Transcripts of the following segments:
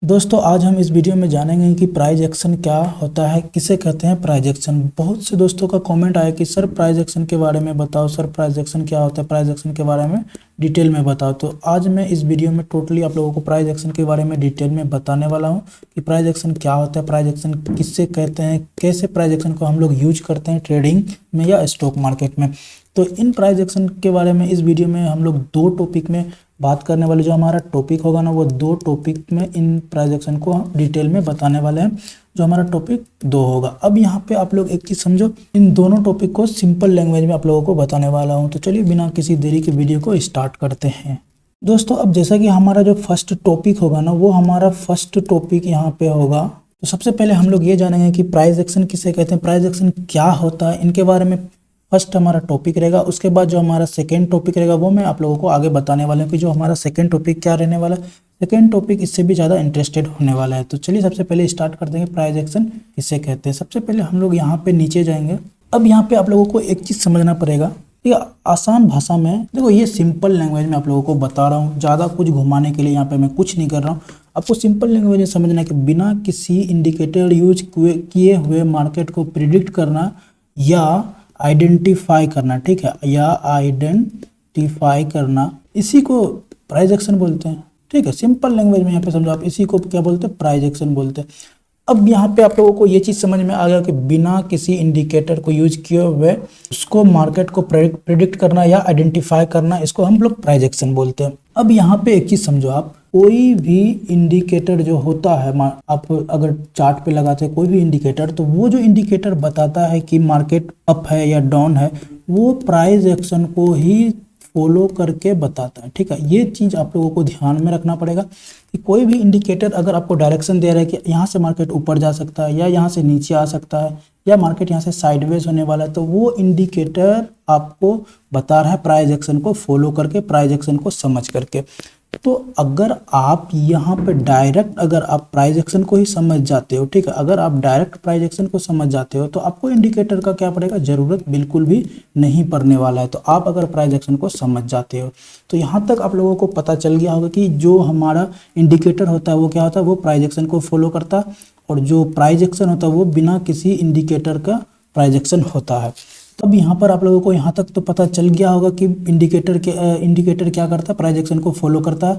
दोस्तों आज हम इस वीडियो में जानेंगे कि प्राइस एक्शन क्या होता है, किसे कहते हैं प्राइस एक्शन। बहुत से दोस्तों का कमेंट आया कि सर प्राइस एक्शन के बारे में बताओ, सर प्राइस एक्शन क्या होता है, प्राइस एक्शन के बारे में डिटेल में बताओ। तो आज मैं इस वीडियो में टोटली आप लोगों को प्राइस एक्शन के बारे में डिटेल में बताने वाला हूं कि प्राइस एक्शन क्या होता है, प्राइस एक्शन किससे कहते हैं, कैसे प्राइस एक्शन को हम लोग यूज करते हैं ट्रेडिंग में या स्टॉक मार्केट में। तो इन प्राइस एक्शन के बारे में इस वीडियो में हम लोग दो टॉपिक में बात करने वाले। जो हमारा टॉपिक होगा ना, वो दो टॉपिक में इन प्राइस एक्शन को हम डिटेल में बताने वाले हैं। जो हमारा टॉपिक 2 होगा। अब यहाँ पे आप लोग एक चीज़ समझो, इन दोनों टॉपिक को सिंपल लैंग्वेज में आप लोगों को बताने वाला हूँ। तो चलिए बिना किसी देरी के वीडियो को स्टार्ट करते हैं। दोस्तों अब जैसा कि हमारा जो फर्स्ट टॉपिक होगा ना, वो हमारा फर्स्ट टॉपिक यहाँ पे होगा। तो सबसे पहले हम लोग ये जानेंगे कि प्राइस एक्शन किसे कहते हैं, प्राइस एक्शन क्या होता है, इनके बारे में फर्स्ट हमारा टॉपिक रहेगा। उसके बाद जो हमारा सेकेंड टॉपिक रहेगा वो मैं आप लोगों को आगे बताने वाला हूँ कि जो हमारा सेकेंड टॉपिक क्या रहने वाला है। सेकेंड टॉपिक इससे भी ज़्यादा इंटरेस्टेड होने वाला है। तो चलिए सबसे पहले स्टार्ट कर देंगे प्राइस एक्शन किसे कहते हैं। सबसे पहले हम लोग यहाँ पे नीचे जाएंगे। अब यहाँ पे आप लोगों को एक चीज़ समझना पड़ेगा, ये आसान भाषा में, देखो ये सिंपल लैंग्वेज में आप लोगों को बता रहा हूँ। ज़्यादा कुछ घुमाने के लिए यहाँ पे मैं कुछ नहीं कर रहा हूँ। आपको सिंपल लैंग्वेज में समझना है कि बिना किसी इंडिकेटर यूज किए हुए मार्केट को प्रिडिक्ट करना या आइडेंटिफाई करना, ठीक है, या आइडेंटिफाई करना, इसी को प्राइस एक्शन बोलते हैं। ठीक है, सिंपल लैंग्वेज में यहाँ पे समझो आप, इसी को क्या बोलते हैं, प्राइस एक्शन बोलते हैं। अब यहाँ पे आप लोगों को ये चीज़ समझ में आ गया कि बिना किसी इंडिकेटर को यूज किए हुए उसको मार्केट को प्रिडिक्ट करना या आइडेंटिफाई करना, इसको हम लोग प्राइस एक्शन बोलते हैं। अब यहाँ पे एक चीज़ समझो आप, कोई भी इंडिकेटर जो होता है, आप अगर चार्ट पे लगाते हैं कोई भी इंडिकेटर, तो वो जो इंडिकेटर बताता है कि मार्केट अप है या डाउन है, वो प्राइस एक्शन को ही फॉलो करके बताता है। ठीक है, ये चीज़ आप लोगों को ध्यान में रखना पड़ेगा कि कोई भी इंडिकेटर अगर आपको डायरेक्शन दे रहा है कि यहाँ से मार्केट ऊपर जा सकता है या यहाँ से नीचे आ सकता है या मार्केट यहाँ से साइडवेज होने वाला है, तो वो इंडिकेटर आपको बता रहा है प्राइस एक्शन को फॉलो करके, प्राइस एक्शन को समझ करके। तो अगर आप यहाँ पे डायरेक्ट अगर आप प्राइस एक्शन को ही समझ जाते हो, ठीक है, अगर आप डायरेक्ट प्राइस एक्शन को समझ जाते हो तो आपको इंडिकेटर का क्या पड़ेगा, ज़रूरत बिल्कुल भी नहीं पड़ने वाला है। तो आप अगर प्राइस एक्शन को समझ जाते हो तो यहाँ तक आप लोगों को पता चल गया होगा कि जो हमारा इंडिकेटर होता है वो क्या होता है, वो प्राइस एक्शन को फॉलो करता है, और जो प्राइस एक्शन होता है वो बिना किसी इंडिकेटर का प्राइस एक्शन होता है। तब यहाँ पर आप लोगों को यहाँ तक तो पता चल गया होगा कि इंडिकेटर क्या करता है, प्राइस एक्शन को फॉलो करता है,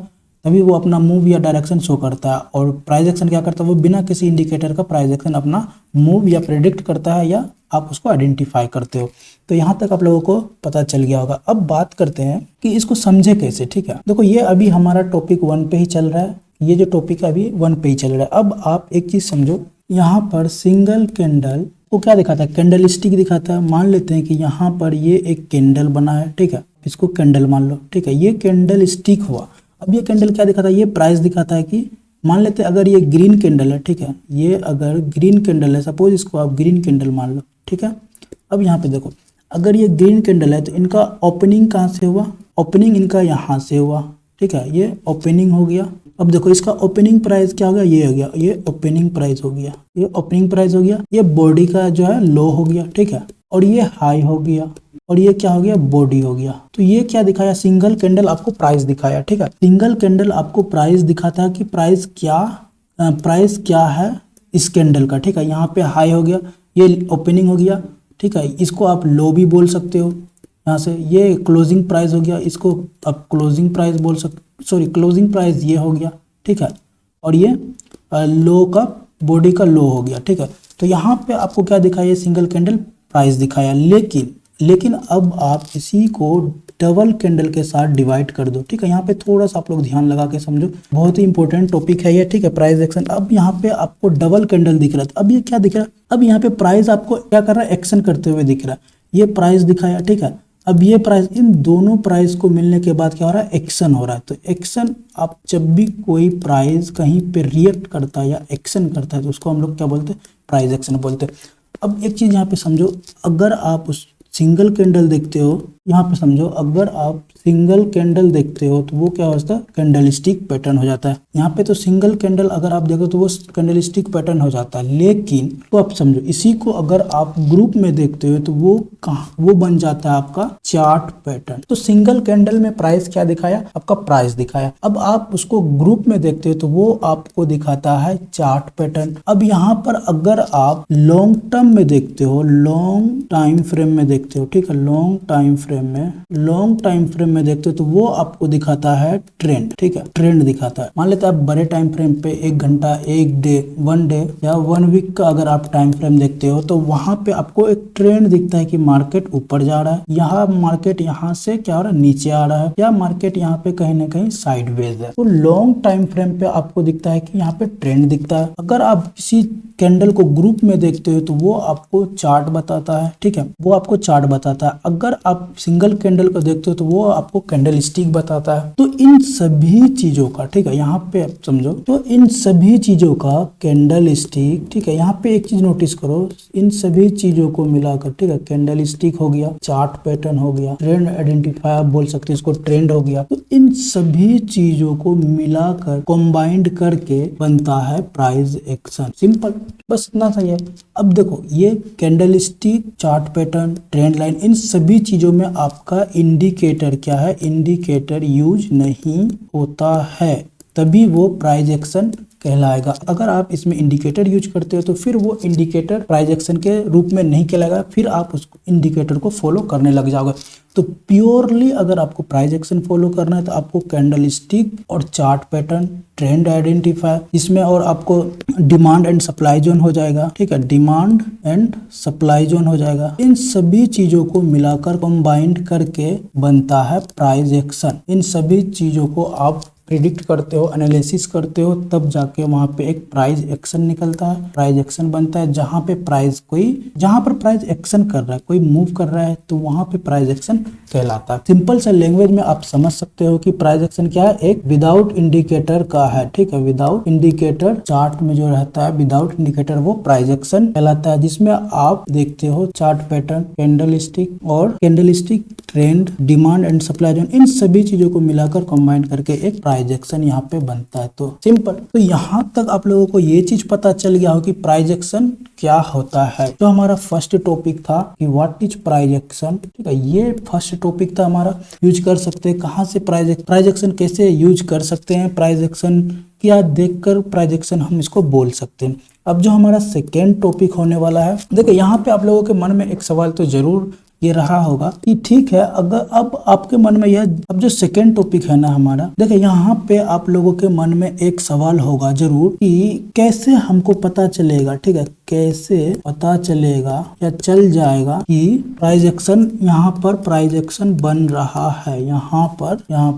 तभी वो अपना मूव या डायरेक्शन शो करता है। और प्राइस एक्शन क्या करता है, वो बिना किसी इंडिकेटर का प्राइस एक्शन अपना मूव या प्रेडिक्ट करता है, या आप उसको आइडेंटिफाई करते हो। तो यहाँ तक आप लोगों को पता चल गया होगा। अब बात करते हैं कि इसको समझे कैसे। ठीक है, देखो ये अभी हमारा टॉपिक 1 पे ही चल रहा है, ये जो टॉपिक अभी 1 पे ही चल रहा है। अब आप एक चीज समझो, यहाँ पर सिंगल कैंडल को क्या दिखाता है, कैंडल स्टिक दिखाता है। मान लेते हैं कि यहाँ पर ये एक कैंडल बना है, ठीक है, इसको कैंडल मान लो, ठीक है, ये कैंडल स्टिक हुआ। अब ये कैंडल क्या दिखाता है, ये प्राइस दिखाता है कि मान लेते हैं अगर ये ग्रीन कैंडल है, ठीक है, ये अगर ग्रीन कैंडल है, सपोज इसको आप ग्रीन कैंडल मान लो, ठीक है। अब यहाँ पे देखो, अगर ये ग्रीन कैंडल है तो इनका ओपनिंग कहाँ से हुआ, ओपनिंग इनका यहाँ से हुआ, ठीक है, ये ओपनिंग हो गया। अब देखो इसका ओपनिंग प्राइस क्या हो गया, ये हो गया, ये ओपनिंग प्राइस हो गया, ये ओपनिंग प्राइस हो गया, ये बॉडी का जो है लो हो गया, ठीक है, और ये हाई हो गया, और ये क्या हो गया, बॉडी हो गया। तो ये क्या दिखाया, सिंगल कैंडल आपको प्राइस दिखाया। ठीक है, सिंगल कैंडल आपको प्राइस दिखाता है कि प्राइस क्या है इस कैंडल का। ठीक है, यहाँ पे हाई हो गया, ये ओपनिंग हो गया, ठीक है, इसको आप लो भी बोल सकते हो। यहाँ से ये क्लोजिंग प्राइस हो गया, इसको आप क्लोजिंग प्राइस बोल सकते, सॉरी क्लोजिंग प्राइस ये हो गया, ठीक है, और ये लो का, बॉडी का लो हो गया। ठीक है, तो यहाँ पे आपको क्या दिखाया, सिंगल कैंडल प्राइस दिखाया। लेकिन अब आप इसी को डबल कैंडल के साथ डिवाइड कर दो। ठीक है, यहाँ पे थोड़ा सा आप लोग ध्यान लगा के समझो, बहुत ही इंपॉर्टेंट टॉपिक है ये। ठीक है, प्राइस एक्शन। अब यहाँ पे आपको डबल कैंडल दिख रहा है, अब ये क्या दिख रहा है, अब यहाँ पे प्राइस आपको क्या कर रहा है, एक्शन करते हुए दिख रहा है। ये प्राइस दिखाया, ठीक है, अब ये प्राइस, इन दोनों प्राइस को मिलने के बाद क्या हो रहा है, एक्शन हो रहा है। तो एक्शन, आप जब भी कोई प्राइस कहीं पे रिएक्ट करता है या एक्शन करता है तो उसको हम लोग क्या बोलते हैं, प्राइस एक्शन बोलते हैं। अब एक चीज़ यहाँ पे समझो, अगर आप उस सिंगल कैंडल देखते हो, यहाँ पे समझो अगर आप सिंगल कैंडल देखते हो तो वो क्या होता है, कैंडल स्टिक पैटर्न हो जाता है। यहाँ पे तो सिंगल कैंडल अगर आप देखो तो वो कैंडल स्टिक पैटर्न हो जाता है, लेकिन तो आप समझो इसी को अगर आप ग्रुप में देखते हो तो वो कहाँ, वो बन जाता है आपका चार्ट पैटर्न। तो सिंगल कैंडल में प्राइस क्या दिखाया, आपका प्राइस दिखाया। अब आप उसको ग्रुप में देखते हो तो वो आपको दिखाता है चार्ट पैटर्न। अब यहाँ पर अगर आप लॉन्ग टर्म में देखते हो, लॉन्ग टाइम फ्रेम में देखते हो, ठीक है, लॉन्ग टाइम फ्रेम में देखते हो तो वो आपको दिखाता है ट्रेंड, ठीक है, ट्रेंड दिखाता है। मान लेते हैं आप बड़े टाइम फ्रेम पे 1 घंटा, 1 डे, 1 डे या 1 वीक का अगर आप टाइम फ्रेम देखते हो तो वहां पे आपको एक ट्रेंड दिखता है कि मार्केट ऊपर जा रहा है, यहाँ मार्केट यहाँ से क्या हो रहा है, नीचे आ रहा है, या मार्केट यहाँ पे कहीं ना कहीं साइडवेज है। तो लॉन्ग टाइम फ्रेम पे आपको दिखता है कि यहाँ पे ट्रेंड दिखता है। अगर आप किसी कैंडल को ग्रुप में देखते हो तो वो आपको चार्ट बताता है, ठीक है, वो आपको चार्ट बताता है। अगर आप सिंगल कैंडल को देखते हो तो वो आपको कैंडल स्टिक बताता है। तो इन सभी चीजों का, ठीक है, यहाँ पे आप समझो, तो इन सभी चीजों का कैंडल स्टिक, ठीक है, यहाँ पे एक चीज नोटिस करो, इन सभी चीजों को मिलाकर, ठीक है, कैंडल स्टिक हो गया, चार्ट पैटर्न हो गया, ट्रेंड आइडेंटिफायर आप बोल सकते हैं इसको, ट्रेंड हो गया। तो इन सभी चीजों को मिलाकर कंबाइंड करके बनता है प्राइस एक्शन। सिंपल, बस इतना सा ही है। अब देखो ये candlestick, chart pattern, trend line, इन सभी चीजों में आपका इंडिकेटर क्या है, इंडिकेटर यूज नहीं होता है, तभी वो प्राइस एक्शन कहलाएगा। अगर आप इसमें इंडिकेटर यूज करते हो तो फिर वो इंडिकेटर प्राइस एक्शन के रूप में नहीं कहलाएगा, फिर आप उस इंडिकेटर को फॉलो करने लग जाओगे। तो प्योरली अगर आपको प्राइस एक्शन फॉलो करना है तो आपको कैंडल स्टिक और चार्ट पैटर्न, ट्रेंड आइडेंटिफायर, इसमें और आपको डिमांड एंड सप्लाई जोन हो जाएगा, ठीक है, डिमांड एंड सप्लाई जोन हो जाएगा। इन सभी चीजों को मिलाकर कंबाइंड करके बनता है प्राइस एक्शन। इन सभी चीजों को आप प्रिडिक्ट करते हो, एनालिसिस करते हो, तब जाके वहां पे एक प्राइस एक्शन निकलता है, प्राइस एक्शन बनता है। जहां पे प्राइस जहां पर प्राइस एक्शन कर रहा है, कोई मूव कर रहा है तो वहां पे प्राइस एक्शन कहलाता है। सिंपल सा लैंग्वेज में आप समझ सकते हो कि प्राइस एक्शन क्या है, एक विदाउट इंडिकेटर का है, ठीक है, विदाउट इंडिकेटर चार्ट में जो रहता है, विदाउट इंडिकेटर वो प्राइस एक्शन कहलाता है, जिसमें आप देखते हो chart pattern, candlestick, trend, demand and supply zone, इन सभी चीजों को मिलाकर कंबाइन करके एक प्राइस एक्शन यहाँ पे बनता है। तो सिंपल, तो यहाँ तक आप लोगों को ये चीज पता चल गया हो कि प्राइस एक्शन क्या होता है। जो हमारा फर्स्ट टॉपिक था कि व्हाट इज प्राइस एक्शन, ठीक है, ये फर्स्ट टॉपिक था हमारा। यूज कर सकते हैं कहाँ से प्राइस एक्शन कैसे यूज कर सकते हैं, प्राइस एक्शन क्या देखकर प्राइस एक्शन हम इसको बोल सकते हैं। अब जो हमारा सेकेंड टॉपिक होने वाला है, देखिए यहाँ पे आप लोगों के मन में एक सवाल तो जरूर ये रहा होगा कि ठीक है, अगर अब आपके मन में यह, अब जो सेकेंड टॉपिक है ना हमारा, देखिए यहाँ पे आप लोगों के मन में एक सवाल होगा जरूर कि कैसे हमको पता चलेगा, ठीक है, कैसे पता चलेगा या चल जाएगा कि प्राइस एक्शन, यहाँ पर प्राइस एक्शन बन रहा है, यहाँ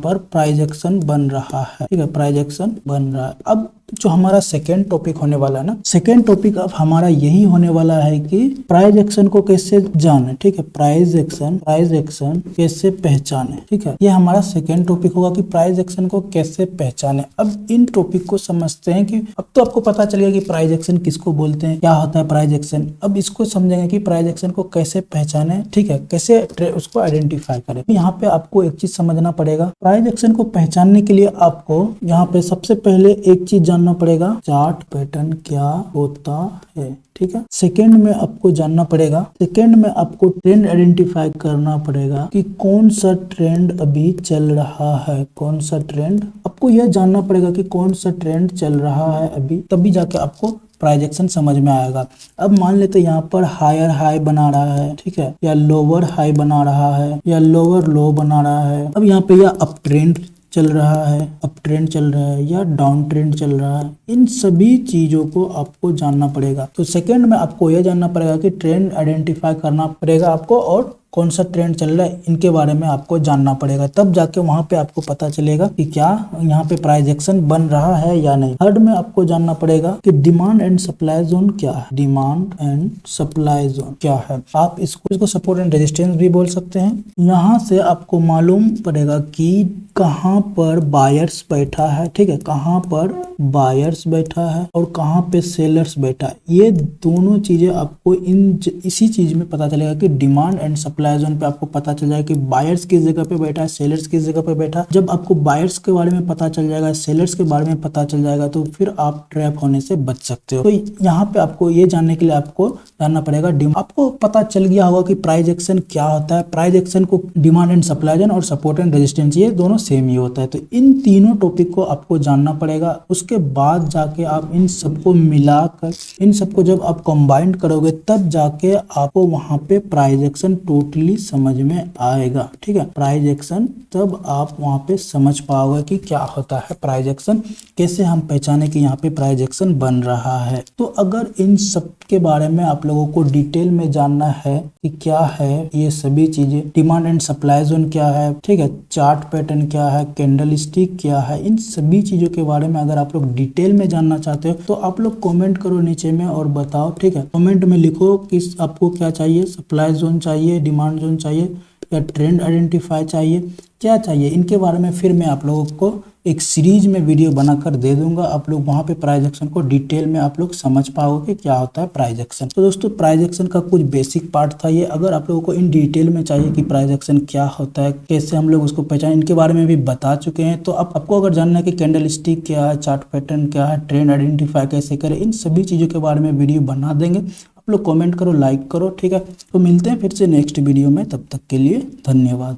पर प्राइस एक्शन बन रहा है, ठीक है, प्राइस एक्शन बन रहा है। अब जो हमारा सेकेंड टॉपिक होने वाला है ना, सेकेंड टॉपिक अब हमारा यही होने वाला है कि प्राइस एक्शन को कैसे जाने, ठीक है, प्राइस एक्शन कैसे पहचाने, ठीक है, ये हमारा सेकेंड टॉपिक होगा कि प्राइस एक्शन को कैसे पहचाने। अब इन टॉपिक को समझते हैं कि अब तो आपको पता चलेगा कि प्राइस एक्शन किसको बोलते हैं, क्या होता है प्राइस एक्शन। अब इसको समझेंगे कि प्राइस एक्शन को कैसे पहचाने, ठीक है, कैसे उसको आइडेंटिफाई करें। यहाँ पे आपको एक चीज समझना पड़ेगा, प्राइस एक्शन को पहचानने के लिए आपको यहाँ पे सबसे पहले एक चीज जानना पड़ेगा, चार्ट पैटर्न क्या होता है, ठीक है। सेकंड में आपको जानना पड़ेगा, सेकंड में आपको ट्रेंड आइडेंटिफाई करना पड़ेगा कि कौन सा ट्रेंड अभी चल रहा है, कौन सा ट्रेंड, आपको यह जानना पड़ेगा कि कौन सा ट्रेंड चल रहा है अभी, तभी जाके आपको प्राइस एक्शन समझ में आएगा। अब मान लेते यहाँ पर हायर हाई बना रहा है, ठीक है, या लोअर हाई बना रहा है, या लोअर लो बना रहा है। अब यहाँ पे या अप ट्रेंड चल रहा है, अप ट्रेंड चल रहा है, या डाउन ट्रेंड चल रहा है, इन सभी चीजों को आपको जानना पड़ेगा। तो सेकंड में आपको यह जानना पड़ेगा कि ट्रेंड आइडेंटिफाई करना पड़ेगा आपको, और कौन सा ट्रेंड चल रहा है इनके बारे में आपको जानना पड़ेगा, तब जाके वहां पे आपको पता चलेगा कि क्या यहाँ पे प्राइस एक्शन बन रहा है या नहीं। थर्ड में आपको जानना पड़ेगा कि डिमांड एंड सप्लाई जोन क्या है, डिमांड एंड सप्लाई जोन क्या है। आप इसको सपोर्ट एंड रेजिस्टेंस भी बोल सकते हैं। यहाँ से आपको मालूम पड़ेगा कि कहाँ पर बायर्स बैठा है, ठीक है, कहाँ पर बायर्स बैठा है और कहाँ पे सेलर्स बैठा है। ये दोनों चीजें आपको इसी चीज में पता चलेगा कि demand and supply supply zone पे आपको पता चल जाएगा कि बायर्स किस जगह पे बैठा है, सेलर्स किस जगह पे बैठा है। जब आपको बायर्स के बारे में पता चल जाएगा, सेलर्स के बारे में पता चल जाएगा, तो फिर आप ट्रैप होने से बच सकते हो। तो यहाँ पे आपको ये जानने के लिए आपको जानना पड़ेगा, आपको पता चल गया होगा कि प्राइस एक्शन क्या होता है। प्राइस एक्शन को डिमांड एंड सप्लाई जोन और सपोर्ट एंड रेजिस्टेंस ये दोनों सेम ही होता है। तो इन तीनों टॉपिक को आपको जानना पड़ेगा। उसके बाद जाके आप इन सबको मिलाकर, इन सबको जब आप कंबाइंड करोगे, तब जाके आपको वहां पे प्राइस एक्शन टोटली समझ में आएगा। ठीक है, प्राइस एक्शन तब आप वहां पे समझ पाओगे कि क्या होता है प्राइस एक्शन, कैसे हम पहचाने कि यहाँ पे प्राइस एक्शन बन रहा है। तो अगर इन सब के बारे में आप लोगों को डिटेल में जानना है कि क्या है ये सभी चीजें, डिमांड एंड सप्लाई जोन क्या है, ठीक है, चार्ट पैटर्न क्या है, कैंडल स्टिक क्या है, इन सभी चीजों के बारे में अगर आप लोग डिटेल में जानना चाहते हो तो आप लोग कमेंट करो नीचे में और बताओ। ठीक है, कमेंट में लिखो कि आपको क्या चाहिए, सप्लाई जोन चाहिए, डिमांड जोन चाहिए या ट्रेंड आइडेंटिफाई चाहिए, क्या चाहिए, इनके बारे में फिर मैं आप लोगों को एक सीरीज में वीडियो बनाकर दे दूंगा। आप लोग वहां पे प्राइस एक्शन को डिटेल में आप लोग समझ पाओगे कि क्या होता है प्राइस एक्शन। तो दोस्तों, प्राइस एक्शन का कुछ बेसिक पार्ट था ये। अगर आप लोगों को इन डिटेल में चाहिए कि प्राइस एक्शन क्या होता है, कैसे हम लोग उसको पहचान, इनके बारे में भी बता चुके हैं। तो आपको अगर जानना है कि कैंडल स्टिक क्या है, चार्ट पैटर्न क्या है, ट्रेंड आइडेंटिफाई कैसे करें, इन सभी चीजों के बारे में वीडियो बना देंगे। आप लोग कमेंट करो, लाइक करो। ठीक है, तो मिलते हैं फिर से नेक्स्ट वीडियो में, तब तक के लिए धन्यवाद।